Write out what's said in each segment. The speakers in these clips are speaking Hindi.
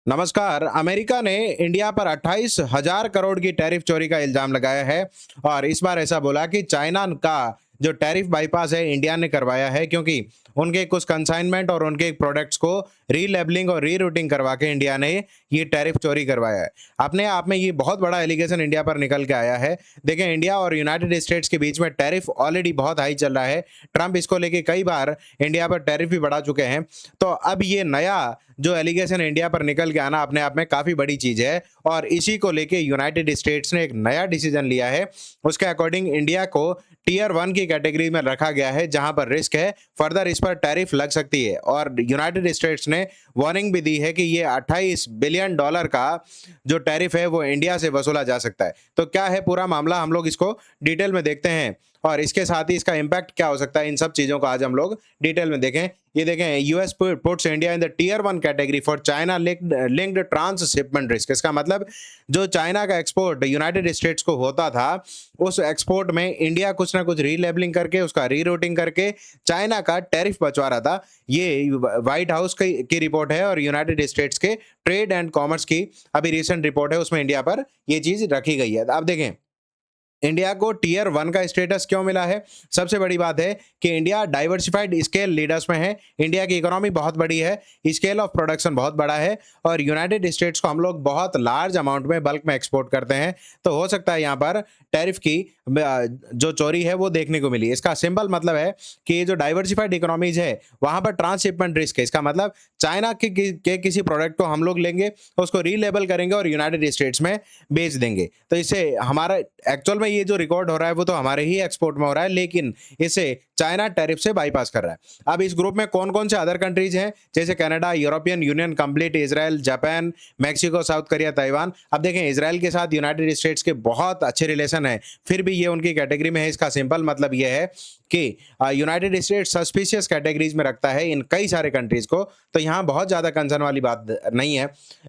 नमस्कार। अमेरिका ने इंडिया पर 28,000 करोड़ की टैरिफ चोरी का इल्जाम लगाया है और इस बार ऐसा बोला कि चाइना का जो टैरिफ बाईपास है इंडिया ने करवाया है, क्योंकि उनके कुछ कंसाइनमेंट और उनके प्रोडक्ट्स को रीलेबलिंग और रीरूटिंग करवा के इंडिया ने ये टैरिफ चोरी करवाया है। अपने आप में ये बहुत बड़ा एलिगेशन इंडिया पर निकल के आया है। देखें, इंडिया और यूनाइटेड स्टेट्स के बीच में टैरिफ ऑलरेडी बहुत हाई चल रहा है। ट्रंप इसको लेके कई बार इंडिया पर टैरिफ भी बढ़ा चुके हैं। तो अब ये नया जो एलिगेशन इंडिया पर निकल के आना अपने आप में काफ़ी बड़ी चीज़ है और इसी को लेके यूनाइटेड स्टेट्स ने एक नया डिसीजन लिया है। उसके अकॉर्डिंग इंडिया को टियर 1 की कैटेगरी में रखा गया है, जहां पर रिस्क है, फर्दर इस पर टैरिफ लग सकती है। और यूनाइटेड स्टेट्स ने वार्निंग भी दी है कि ये $28 बिलियन का जो टैरिफ है वो इंडिया से वसूला जा सकता है। तो क्या है पूरा मामला, हम लोग इसको डिटेल में देखते हैं और इसके साथ ही इसका इम्पैक्ट क्या हो सकता है, इन सब चीज़ों को आज हम लोग डिटेल में देखें। ये देखें, US puts India in the tier 1 category for China linked transshipment risk. इसका मतलब जो चाइना का एक्सपोर्ट यूनाइटेड स्टेट्स को होता था, उस एक्सपोर्ट में इंडिया कुछ ना कुछ रीलेबलिंग करके उसका रीरूटिंग करके चाइना का टैरिफ बचवा रहा था। ये व्हाइट हाउस की रिपोर्ट है और यूनाइटेड स्टेट्स के ट्रेड एंड कॉमर्स की अभी रिसेंट रिपोर्ट है, उसमें इंडिया पर ये चीज़ रखी गई है। अब देखें, इंडिया को टियर 1 का स्टेटस क्यों मिला है। सबसे बड़ी बात है कि इंडिया डाइवर्सिफाइड स्केल लीडर्स में है। इंडिया की इकोनॉमी बहुत बड़ी है, स्केल ऑफ प्रोडक्शन बहुत बड़ा है और यूनाइटेड स्टेट्स को हम लोग बहुत लार्ज अमाउंट में बल्क में एक्सपोर्ट करते हैं। तो हो सकता है यहाँ पर टैरिफ की जो चोरी है वो देखने को मिली। इसका सिंपल मतलब है कि ये जो डाइवर्सिफाइड इकोनॉमीज है वहाँ पर ट्रांसशिपमेंट रिस्क है। इसका मतलब चाइना के किसी प्रोडक्ट को हम लोग लेंगे, उसको रीलेबल करेंगे और यूनाइटेड स्टेट्स में बेच देंगे। तो इससे हमारा एक्चुअल में ये जो रिकॉर्ड हो रहा है वो तो हमारे ही एक्सपोर्ट में हो रहा है, लेकिन इसे चाइना टैरिफ से बाईपास कर रहा है। अब इस ग्रुप में कौन कौन से अदर कंट्रीज हैं, जैसे Canada, European union complete, Israel, Japan, Mexico, south Korea, Taiwan. अब देखें, इजराइल के साथ यूनाइटेड स्टेट्स के बहुत अच्छे रिलेशन है, फिर भी ये उनकी कैटेगरी में है। इसका सिंपल मतलब ये है कि यूनाइटेड स्टेट्स सस्पिशियस कैटेगरीज में रखता है इन कई सारे कंट्रीज को। तो यहाँ बहुत ज्यादा कंसर्न वाली बात नहीं है।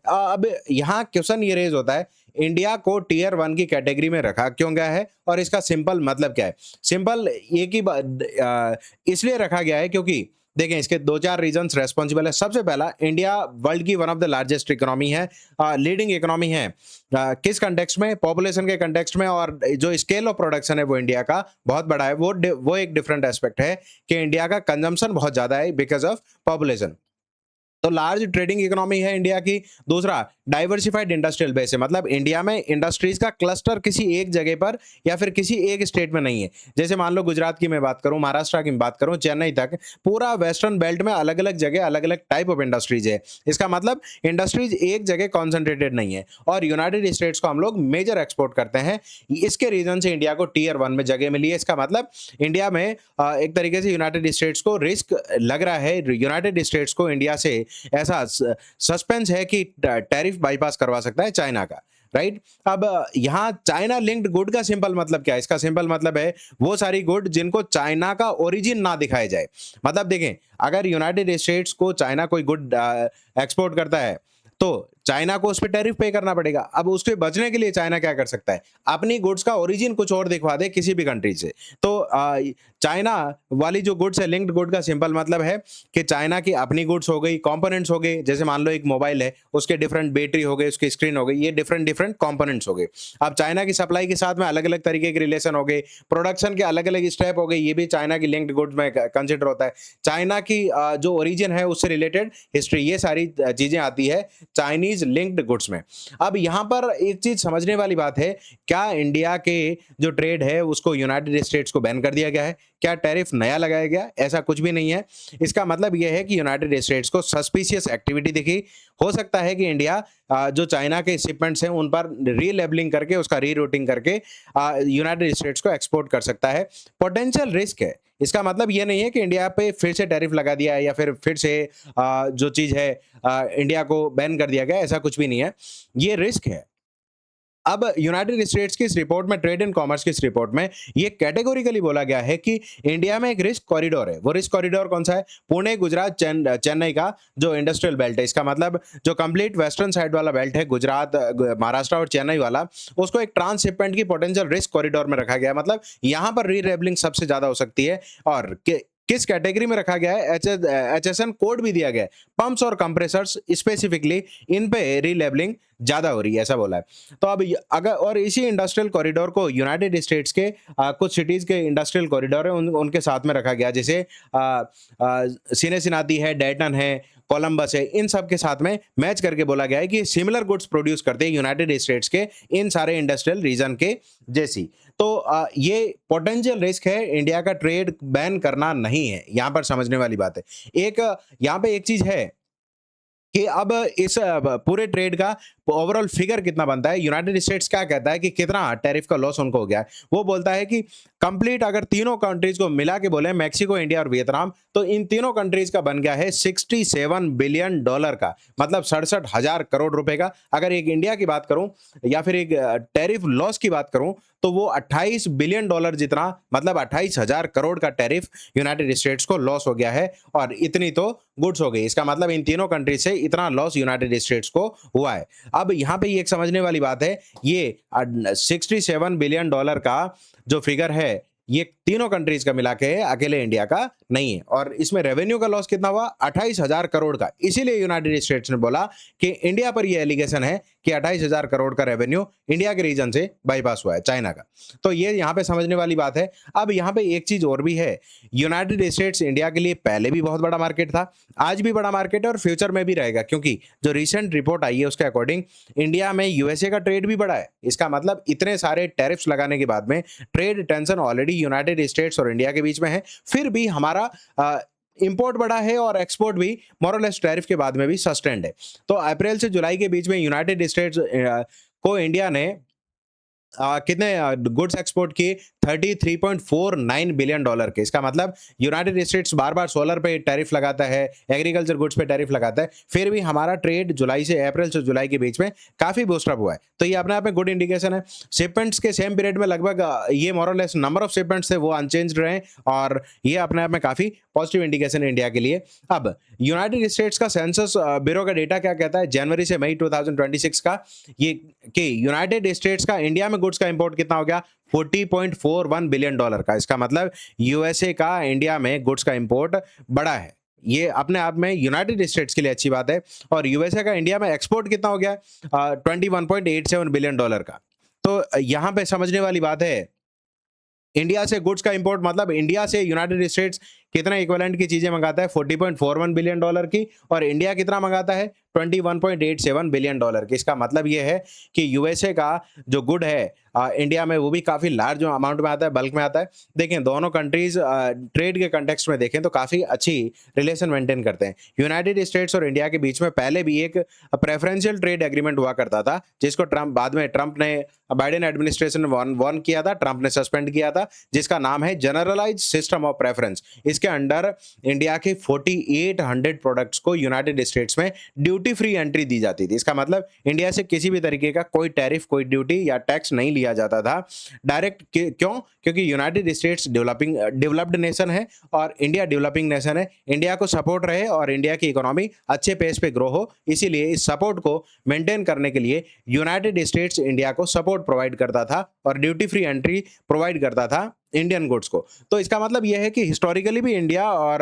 अब यहाँ क्वेश्चन ये रेज होता है, इंडिया को टियर 1 की कैटेगरी में रखा क्यों गया है और इसका सिंपल मतलब क्या है। सिंपल एक ही इसलिए रखा गया है क्योंकि देखें, इसके दो चार रीजंस रेस्पॉन्सिबल है। सबसे पहला, इंडिया वर्ल्ड की one of the largest economy है, लीडिंग इकोनॉमी है। किस कंटेक्स्ट में, पॉपुलेशन के कंटेक्स्ट में, और जो स्केल ऑफ प्रोडक्शन है वो इंडिया का बहुत बड़ा है। वो एक डिफरेंट एस्पेक्ट है कि इंडिया का कंजम्पशन बहुत ज्यादा है बिकॉज ऑफ पॉपुलेशन। तो लार्ज ट्रेडिंग इकोनॉमी है इंडिया की। दूसरा, डाइवर्सिफाइड इंडस्ट्रियल बेस है, मतलब इंडिया में इंडस्ट्रीज का क्लस्टर किसी एक जगह पर या फिर किसी एक स्टेट में नहीं है। जैसे मान लो गुजरात की मैं बात करूं, महाराष्ट्र की बात करूं, चेन्नई तक, पूरा वेस्टर्न बेल्ट में अलग अलग जगह अलग अलग टाइप ऑफ इंडस्ट्रीज है। इसका मतलब इंडस्ट्रीज एक जगह कॉन्सेंट्रेटेड नहीं है और यूनाइटेड स्टेट्स को हम लोग मेजर एक्सपोर्ट करते हैं। इसके रीजन से इंडिया को टियर 1 में जगह मिली है। इसका मतलब इंडिया में एक तरीके से यूनाइटेड स्टेट्स को रिस्क लग रहा है, यूनाइटेड स्टेट्स को इंडिया से ऐसा सस्पेंस है कि टैरिफ बाईपास करवा सकता है चाइना का। राइट। अब यहाँ चाइना लिंक्ड गुड का सिंपल मतलब क्या है। इसका सिंपल मतलब है वो सारी गुड जिनको चाइना का ओरिजिन ना दिखाया जाए। मतलब देखें, अगर यूनाइटेड स्टेट्स को चाइना कोई गुड एक्सपोर्ट करता है तो चाइना को उस पर टैरिफ पे करना पड़ेगा। अब उसके बचने के लिए चाइना क्या कर सकता है, अपनी गुड्स का ओरिजिन कुछ और दिखवा दे किसी भी कंट्री से। तो चाइना वाली जो गुड्स है, लिंक्ड गुड का सिंपल मतलब है कि चाइना की अपनी गुड्स हो गई, कंपोनेंट्स हो गए। जैसे मान लो एक मोबाइल है, उसके डिफरेंट बैटरी हो गए, उसकी स्क्रीन हो गई, ये डिफरेंट डिफरेंट कंपोनेंट्स हो गए। अब चाइना की सप्लाई के साथ में अलग अलग तरीके के रिलेशन हो गए, प्रोडक्शन के अलग अलग स्टेप हो गए, ये भी चाइना की लिंक्ड गुड्स में कंसिडर होता है। चाइना की जो ओरिजिन है उससे रिलेटेड हिस्ट्री, ये सारी चीजें आती है चाइनीज लिंक्ड गुड्स में। अब यहाँ पर एक चीज समझने वाली बात है, क्या इंडिया के जो ट्रेड है उसको यूनाइटेड स्टेट्स को बैन कर दिया गया है, क्या टैरिफ नया लगाया गया? ऐसा कुछ भी नहीं है। इसका मतलब यह है कि यूनाइटेड स्टेट्स को सस्पिशियस एक्टिविटी दिखी। हो सकता है कि इंडिया जो चाइना के शिपमेंट्स हैं उन पर रीलेबलिंग करके उसका रीरूटिंग करके यूनाइटेड स्टेट्स को एक्सपोर्ट कर सकता है। पोटेंशियल रिस्क है। इसका मतलब ये नहीं है कि इंडिया पे फिर से टैरिफ लगा दिया है या फिर से जो चीज है इंडिया को बैन कर दिया गया, ऐसा कुछ भी नहीं है। ये रिस्क है। अब यूनाइटेड स्टेट्स की इस रिपोर्ट में, ट्रेड एंड कॉमर्स की इस रिपोर्ट में ये कैटेगोरिकली बोला गया है कि इंडिया में एक रिस्क कॉरिडोर है। वो रिस्क कॉरिडोर कौन सा है? पुणे, गुजरात, चेन्नई का जो इंडस्ट्रियल बेल्ट है। इसका मतलब जो कंप्लीट वेस्टर्न साइड वाला बेल्ट है, गुजरात, महाराष्ट्र और चेन्नई वाला, उसको एक ट्रांसशिपमेंट की पोटेंशियल रिस्क कॉरिडोर में रखा गया है। मतलब यहाँ पर रीलेबलिंग सबसे ज्यादा हो सकती है और किस कैटेगरी में रखा गया है, एचएसएन कोड भी दिया गया है। पंप्स और कंप्रेसर्स स्पेसिफिकली इन पे रीलेबलिंग ज़्यादा हो रही है, ऐसा बोला है। तो अब य अगर और इसी इंडस्ट्रियल कॉरिडोर को यूनाइटेड स्टेट्स के कुछ सिटीज़ के इंडस्ट्रियल कॉरिडोर है, उनके साथ में रखा गया, जैसे सिनसिनाटी है, डेटन है, कोलंबस है, इन सब के साथ में मैच करके बोला गया है कि सिमिलर गुड्स प्रोड्यूस करते हैं यूनाइटेड स्टेट्स के इन सारे इंडस्ट्रियल रीजन के जैसी। तो ये पोटेंशियल रिस्क है, इंडिया का ट्रेड बैन करना नहीं है, यहाँ पर समझने वाली बात है। एक यहाँ पे एक चीज़ है कि अब इस पूरे ट्रेड का ओवरऑल फिगर कितना बनता है। यूनाइटेड स्टेट्स क्या कहता है कि कितना टैरिफ का लॉस उनको हो गया है। वो बोलता है कि कंप्लीट अगर तीनों कंट्रीज को मिला के बोले, मैक्सिको, इंडिया और वियतनाम, तो इन तीनों कंट्रीज का बन गया है 67 बिलियन डॉलर का, मतलब 67,000 करोड़ रुपए का। अगर एक इंडिया की बात करूं या फिर एक टैरिफ लॉस की बात करूं, तो वो 28 बिलियन डॉलर जितना, मतलब 28,000 करोड़ का टैरिफ यूनाइटेड स्टेट्स को लॉस हो गया है, और इतनी तो गुड्स हो गई। इसका मतलब इन तीनों कंट्री से इतना लॉस यूनाइटेड स्टेट्स को हुआ है। अब यहाँ पे ये एक समझने वाली बात है, ये 67 बिलियन डॉलर का जो फिगर है, ये तीनों कंट्रीज का मिला के है, अकेले इंडिया का नहीं है। और इसमें रेवेन्यू का लॉस कितना हुआ, 28,000 करोड़ का। इसीलिए यूनाइटेड स्टेट्स ने बोला कि इंडिया पर ये एलिगेशन है कि 28,000 करोड़ का रेवेन्यू इंडिया के रीजन से बाईपास हुआ है, चाइना का। तो ये यहाँ पे समझने वाली बात है। अब यहाँ पे एक चीज और भी है, यूनाइटेड स्टेट्स इंडिया के लिए पहले भी बहुत बड़ा मार्केट था, आज भी बड़ा मार्केट है और फ्यूचर में भी रहेगा, क्योंकि जो रिसेंट रिपोर्ट आई है उसके अकॉर्डिंग इंडिया में यूएसए का ट्रेड भी बढ़ा है। इसका मतलब इतने सारे टैरिफ्स लगाने के बाद में trade tension already United states और इंडिया के बीच में है, फिर भी हमारा इंपोर्ट बढ़ा है और एक्सपोर्ट भी मोर और लेस टैरिफ के बाद में भी सस्टेन्ड है। तो अप्रैल से जुलाई के बीच में यूनाइटेड स्टेट्स को इंडिया ने कितने गुड्स एक्सपोर्ट किए, 33.49 बिलियन डॉलर के। इसका मतलब यूनाइटेड स्टेट्स बार बार सोलर पे टैरिफ लगाता है, एग्रीकल्चर गुड्स पे टैरिफ लगाता है, फिर भी हमारा ट्रेड अप्रैल से जुलाई के बीच में काफी बूस्टअप हुआ है। तो ये अपने आप में गुड इंडिकेशन है। शिपमेंट्स के सेम पीरियड में लगभग ये मोर और लेस नंबर ऑफ शिपमेंट्स थे वो अनचेंज्ड रहे, और ये अपने आप में काफी पॉजिटिव इंडिकेशन है इंडिया के लिए। अब यूनाइटेड स्टेट्स का सेंसस ब्यूरो का डेटा क्या कहता है जनवरी से मई 2026 का, ये कि यूनाइटेड स्टेट्स का इंडिया में गुड्स का इंपोर्ट कितना हो गया, 40.41 बिलियन डॉलर का। इसका मतलब यूएसए का इंडिया में गुड्स का इंपोर्ट बढ़ा है। ये अपने आप में यूनाइटेड स्टेट्स के लिए अच्छी बात है। और यूएसए का इंडिया में एक्सपोर्ट कितना हो गया, 21.87 बिलियन डॉलर का। तो यहाँ पे समझने वाली बात है, इंडिया से गुड्स का इंपोर्ट, मतलब इंडिया से यूनाइटेड स्टेट्स कितना इक्विवेलेंट की चीजें मंगाता है, 40.41 बिलियन डॉलर की, और इंडिया कितना मंगाता है, 21.87 बिलियन डॉलर की। इसका मतलब ये है कि यूएसए का जो गुड है इंडिया में, वो भी काफी लार्ज अमाउंट में आता है, बल्क में आता है। देखें दोनों कंट्रीज ट्रेड के कंटेक्स्ट में देखें तो काफी अच्छी रिलेशन मेंटेन करते हैं। यूनाइटेड स्टेट्स और इंडिया के बीच में पहले भी एक प्रेफरेंशियल ट्रेड एग्रीमेंट हुआ करता था, जिसको बाद में ट्रंप ने, बाइडेन एडमिनिस्ट्रेशन ने वन किया था, ट्रंप ने सस्पेंड किया था, जिसका नाम है जनरलाइज सिस्टम ऑफ प्रेफरेंस। इसके अंडर इंडिया के 4800 प्रोडक्ट्स को यूनाइटेड स्टेट्स में ड्यूटी फ्री एंट्री दी जाती थी। इसका मतलब इंडिया से किसी भी तरीके का कोई टैरिफ, कोई ड्यूटी या टैक्स नहीं लिया जाता था डायरेक्ट। क्यों? क्योंकि यूनाइटेड स्टेट्स डेवलप्ड नेशन है और इंडिया डेवलपिंग नेशन है। इंडिया को सपोर्ट रहे और इंडिया की इकोनॉमी अच्छे पेस पे ग्रो हो, इसीलिए इस सपोर्ट को मेंटेन करने के लिए यूनाइटेड स्टेट्स इंडिया को सपोर्ट प्रोवाइड करता था और ड्यूटी फ्री एंट्री प्रोवाइड करता था इंडियन गुड्स को। तो इसका मतलब यह है कि हिस्टोरिकली भी इंडिया और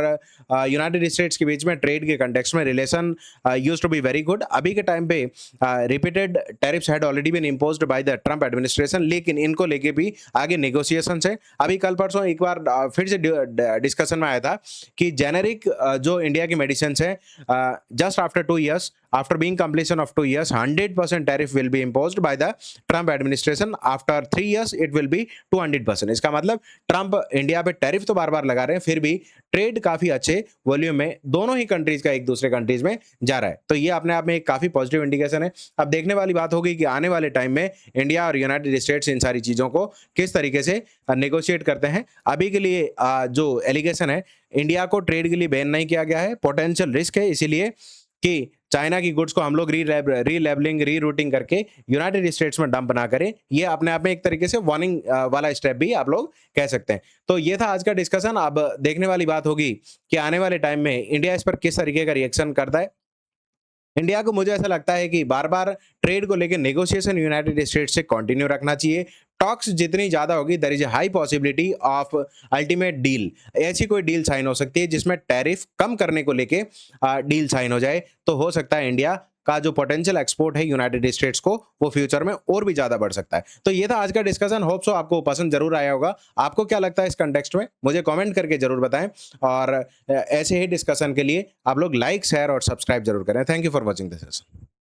यूनाइटेड स्टेट्स के बीच में ट्रेड के कंटेक्स्ट में relation used to be very good. अभी के टाइम पे repeated tariffs had already been imposed by the Trump administration, लेकिन इनको लेके भी आगे नेगोशिएशंस है। अभी कल परसों एक बार फिर से डिस्कशन में आया था कि जेनेरिक जो इंडिया की मेडिसिन है, just after 2 years, after being completion of 2 years, 100% tariff will be imposed by the Trump administration. After 3 years, it will be 200%. इसका मतलब ट्रंप इंडिया पे टैरिफ तो बार बार लगा रहे हैं, फिर भी ट्रेड काफी अच्छे वॉल्यूम में दोनों ही कंट्रीज का एक दूसरे कंट्रीज में जा रहा है। तो ये अपने आप में एक काफी पॉजिटिव इंडिकेशन है। अब देखने वाली बात होगी कि आने वाले टाइम में इंडिया और यूनाइटेड स्टेट्स इन सारी चीजों को किस तरीके से नेगोशिएट करते हैं। अभी के लिए जो एलिगेशन है, इंडिया को ट्रेड के लिए बैन नहीं किया गया है, पोटेंशियल रिस्क है, इसीलिए कि चाइना की गुड्स को हम लोग रीलेबलिंग, रीरूटिंग करके यूनाइटेड स्टेट्स में डंप ना करें। ये अपने आप में एक तरीके से वार्निंग वाला स्टेप भी आप लोग कह सकते हैं। तो ये था आज का डिस्कशन। अब देखने वाली बात होगी कि आने वाले टाइम में इंडिया इस पर किस तरीके का रिएक्शन करता है। इंडिया को मुझे ऐसा लगता है कि बार-बार ट्रेड को लेके नेगोशिएशन यूनाइटेड स्टेट्स से कंटिन्यू रखना चाहिए। टॉक्स जितनी ज़्यादा होगी there is a high possibility of ultimate deal. ऐसी कोई डील साइन हो सकती है जिसमें टैरिफ कम करने को लेके डील साइन हो जाए, तो हो सकता है इंडिया का जो पोटेंशियल एक्सपोर्ट है यूनाइटेड स्टेट्स को, वो फ्यूचर में और भी ज़्यादा बढ़ सकता है। तो ये था आज का डिस्कशन, होप सो आपको पसंद ज़रूर आया होगा। आपको क्या लगता है इस कॉन्टेक्स्ट में? मुझे कमेंट करके ज़रूर बताएँ और ऐसे ही डिस्कशन के लिए आप लोग लाइक, शेयर और सब्सक्राइब ज़रूर करें। Thank you for watching this session.